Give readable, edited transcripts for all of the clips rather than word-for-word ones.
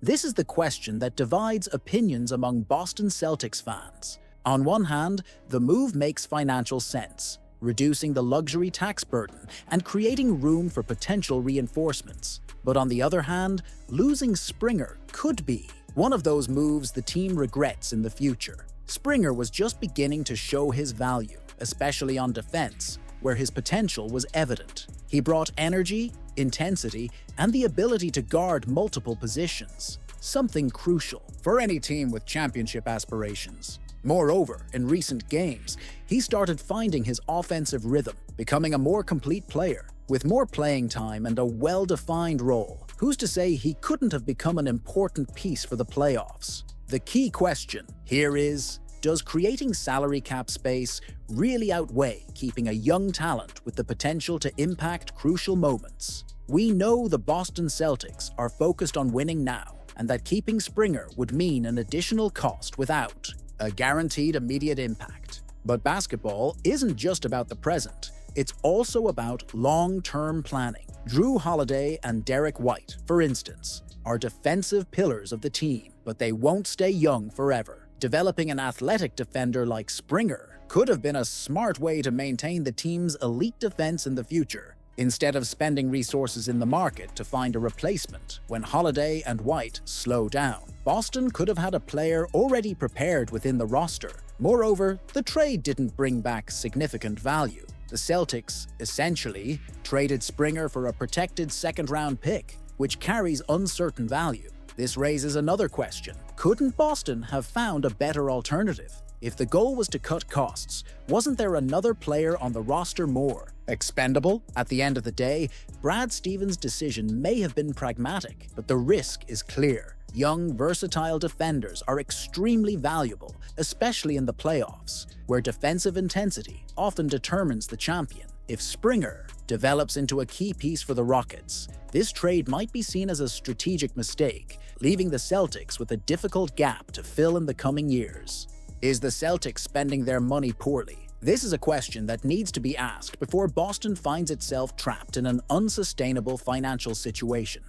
This is the question that divides opinions among Boston Celtics fans. On one hand, the move makes financial sense, reducing the luxury tax burden and creating room for potential reinforcements. But on the other hand, losing Springer could be one of those moves the team regrets in the future. Springer was just beginning to show his value, especially on defense, where his potential was evident. He brought energy, intensity, and the ability to guard multiple positions, something crucial for any team with championship aspirations. Moreover, in recent games, he started finding his offensive rhythm, becoming a more complete player. With more playing time and a well-defined role, who's to say he couldn't have become an important piece for the playoffs? The key question here is, does creating salary cap space really outweigh keeping a young talent with the potential to impact crucial moments? We know the Boston Celtics are focused on winning now, and that keeping Springer would mean an additional cost without a guaranteed immediate impact. But basketball isn't just about the present, it's also about long-term planning. Drew Holiday and Derek White, for instance, are defensive pillars of the team, but they won't stay young forever. Developing an athletic defender like Springer could have been a smart way to maintain the team's elite defense in the future, instead of spending resources in the market to find a replacement when Holiday and White slow down. Boston could have had a player already prepared within the roster. Moreover, the trade didn't bring back significant value. The Celtics essentially traded Springer for a protected second-round pick, which carries uncertain value. This raises another question. Couldn't Boston have found a better alternative? If the goal was to cut costs, wasn't there another player on the roster more expendable? At the end of the day, Brad Stevens' decision may have been pragmatic, but the risk is clear. Young, versatile defenders are extremely valuable, especially in the playoffs, where defensive intensity often determines the champion. If Springer develops into a key piece for the Rockets, this trade might be seen as a strategic mistake, leaving the Celtics with a difficult gap to fill in the coming years. Is the Celtics spending their money poorly? This is a question that needs to be asked before Boston finds itself trapped in an unsustainable financial situation.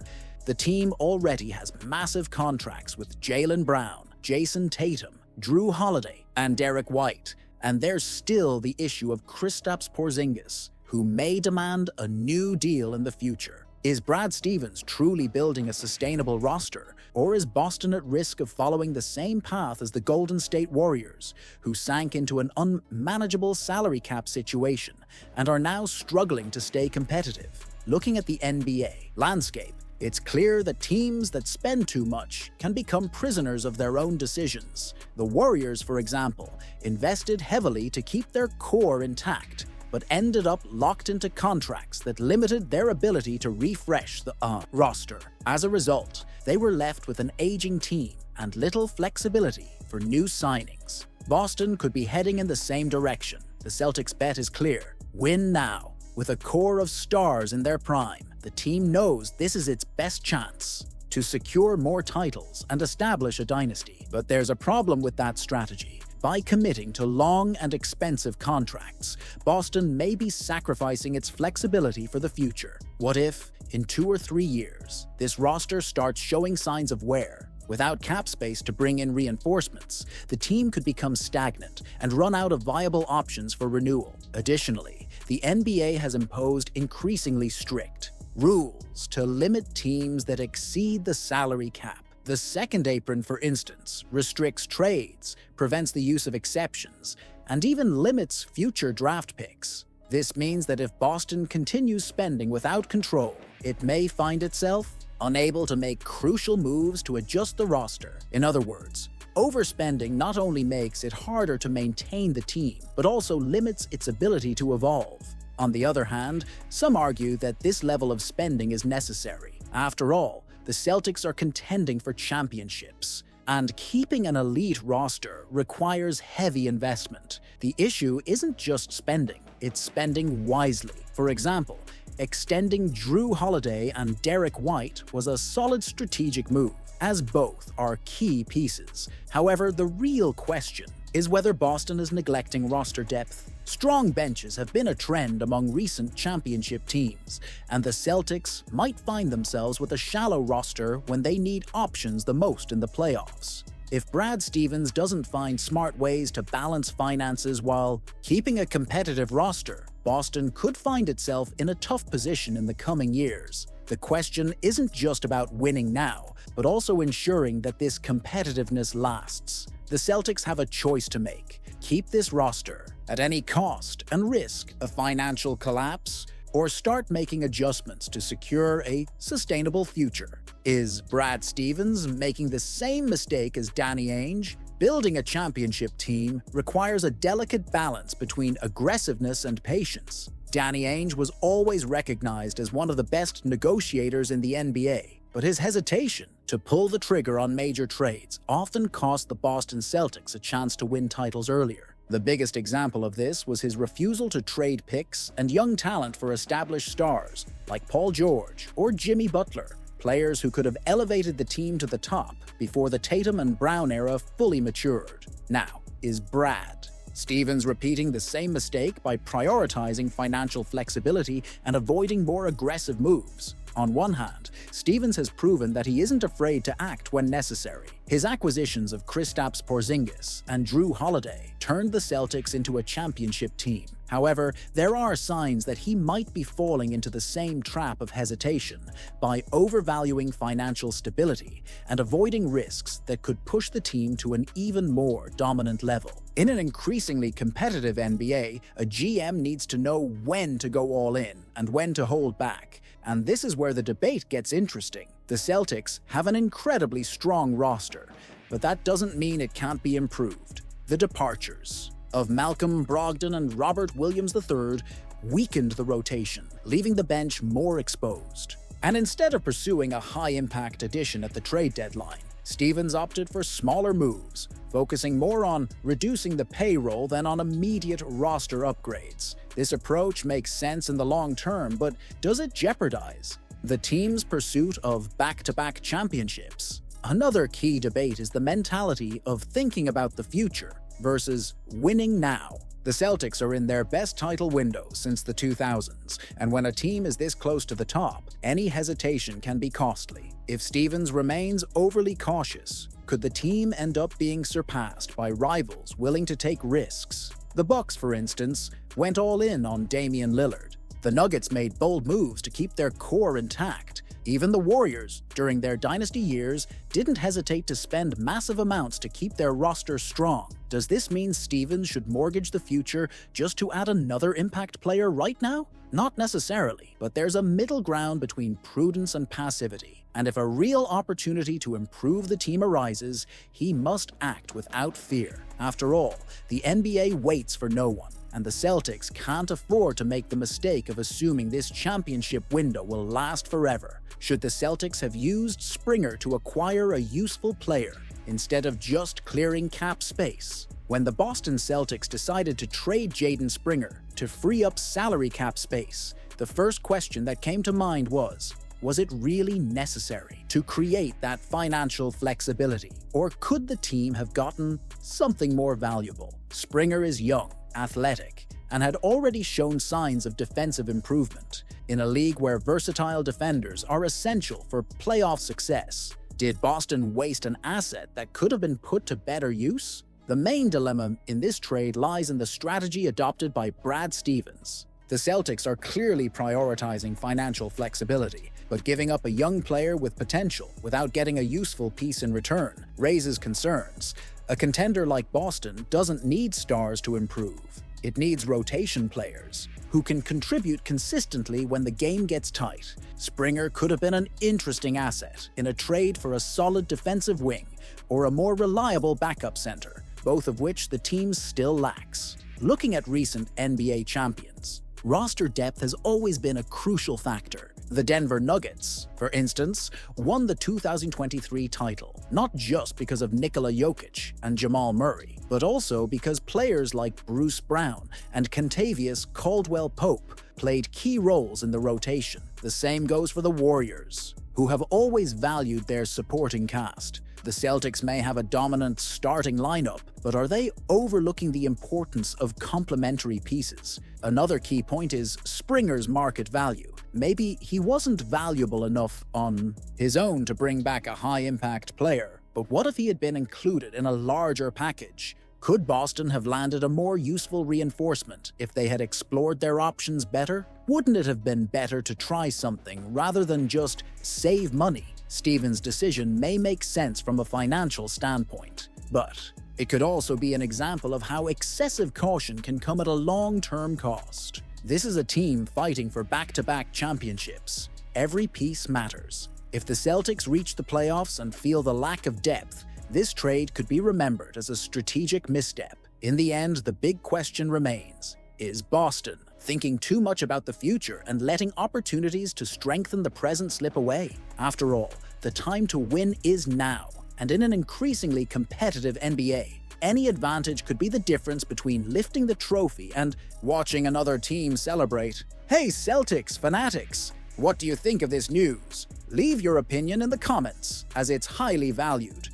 The team already has massive contracts with Jaylen Brown, Jason Tatum, Drew Holiday, and Derek White, and there's still the issue of Kristaps Porzingis, who may demand a new deal in the future. Is Brad Stevens truly building a sustainable roster, or is Boston at risk of following the same path as the Golden State Warriors, who sank into an unmanageable salary cap situation and are now struggling to stay competitive? Looking at the NBA landscape, it's clear that teams that spend too much can become prisoners of their own decisions. The Warriors, for example, invested heavily to keep their core intact, but ended up locked into contracts that limited their ability to refresh the roster. As a result, they were left with an aging team and little flexibility for new signings. Boston could be heading in the same direction. The Celtics' bet is clear: win now. With a core of stars in their prime, the team knows this is its best chance to secure more titles and establish a dynasty. But there's a problem with that strategy. By committing to long and expensive contracts, Boston may be sacrificing its flexibility for the future. What if, in 2 or 3 years, this roster starts showing signs of wear? Without cap space to bring in reinforcements, the team could become stagnant and run out of viable options for renewal. Additionally, the NBA has imposed increasingly strict rules to limit teams that exceed the salary cap. The second apron, for instance, restricts trades, prevents the use of exceptions, and even limits future draft picks. This means that if Boston continues spending without control, it may find itself unable to make crucial moves to adjust the roster. In other words, overspending not only makes it harder to maintain the team, but also limits its ability to evolve. On the other hand, some argue that this level of spending is necessary. After all, the Celtics are contending for championships, and keeping an elite roster requires heavy investment. The issue isn't just spending, it's spending wisely. For example, extending Drew Holiday and Derek White was a solid strategic move, as both are key pieces. However, the real question is whether Boston is neglecting roster depth. Strong benches have been a trend among recent championship teams, and the Celtics might find themselves with a shallow roster when they need options the most in the playoffs. If Brad Stevens doesn't find smart ways to balance finances while keeping a competitive roster, Boston could find itself in a tough position in the coming years. The question isn't just about winning now, but also ensuring that this competitiveness lasts. The Celtics have a choice to make: keep this roster at any cost and risk a financial collapse, or start making adjustments to secure a sustainable future. Is Brad Stevens making the same mistake as Danny Ainge? Building a championship team requires a delicate balance between aggressiveness and patience. Danny Ainge was always recognized as one of the best negotiators in the NBA, but his hesitation to pull the trigger on major trades often cost the Boston Celtics a chance to win titles earlier. The biggest example of this was his refusal to trade picks and young talent for established stars like Paul George or Jimmy Butler, players who could have elevated the team to the top before the Tatum and Brown era fully matured. Now, is Brad Stevens repeating the same mistake by prioritizing financial flexibility and avoiding more aggressive moves? On one hand, Stevens has proven that he isn't afraid to act when necessary. His acquisitions of Kristaps Porzingis and Drew Holiday turned the Celtics into a championship team. However, there are signs that he might be falling into the same trap of hesitation by overvaluing financial stability and avoiding risks that could push the team to an even more dominant level. In an increasingly competitive NBA, a GM needs to know when to go all in and when to hold back. And this is where the debate gets interesting. The Celtics have an incredibly strong roster, but that doesn't mean it can't be improved. The departures of Malcolm Brogdon and Robert Williams III weakened the rotation, leaving the bench more exposed. And instead of pursuing a high-impact addition at the trade deadline, Stevens opted for smaller moves, focusing more on reducing the payroll than on immediate roster upgrades. This approach makes sense in the long term, but does it jeopardize the team's pursuit of back-to-back championships? Another key debate is the mentality of thinking about the future versus winning now. The Celtics are in their best title window since the 2000s, and when a team is this close to the top, any hesitation can be costly. If Stevens remains overly cautious, could the team end up being surpassed by rivals willing to take risks? The Bucks, for instance, went all in on Damian Lillard. The Nuggets made bold moves to keep their core intact. Even the Warriors, during their dynasty years, didn't hesitate to spend massive amounts to keep their roster strong. Does this mean Stevens should mortgage the future just to add another impact player right now? Not necessarily, but there's a middle ground between prudence and passivity. And if a real opportunity to improve the team arises, he must act without fear. After all, the NBA waits for no one, and the Celtics can't afford to make the mistake of assuming this championship window will last forever. Should the Celtics have used Springer to acquire a useful player instead of just clearing cap space? When the Boston Celtics decided to trade Jaden Springer to free up salary cap space, the first question that came to mind was it really necessary to create that financial flexibility? Or could the team have gotten something more valuable? Springer is young, athletic, and had already shown signs of defensive improvement in a league where versatile defenders are essential for playoff success. Did Boston waste an asset that could have been put to better use? The main dilemma in this trade lies in the strategy adopted by Brad Stevens. The Celtics are clearly prioritizing financial flexibility, but giving up a young player with potential without getting a useful piece in return raises concerns. A contender like Boston doesn't need stars to improve. It needs rotation players who can contribute consistently when the game gets tight. Springer could have been an interesting asset in a trade for a solid defensive wing or a more reliable backup center, both of which the team still lacks. Looking at recent NBA champions, roster depth has always been a crucial factor. The Denver Nuggets, for instance, won the 2023 title, not just because of Nikola Jokic and Jamal Murray, but also because players like Bruce Brown and Kentavious Caldwell-Pope played key roles in the rotation. The same goes for the Warriors, who have always valued their supporting cast. The Celtics may have a dominant starting lineup, but are they overlooking the importance of complementary pieces? Another key point is Springer's market value. Maybe he wasn't valuable enough on his own to bring back a high-impact player, but what if he had been included in a larger package? Could Boston have landed a more useful reinforcement if they had explored their options better? Wouldn't it have been better to try something rather than just save money? Stevens' decision may make sense from a financial standpoint, but it could also be an example of how excessive caution can come at a long-term cost. This is a team fighting for back-to-back championships. Every piece matters. If the Celtics reach the playoffs and feel the lack of depth, this trade could be remembered as a strategic misstep. In the end, the big question remains: is Boston thinking too much about the future and letting opportunities to strengthen the present slip away? After all, the time to win is now, and in an increasingly competitive NBA, any advantage could be the difference between lifting the trophy and watching another team celebrate. Hey Celtics fanatics, what do you think of this news? Leave your opinion in the comments, as it's highly valued.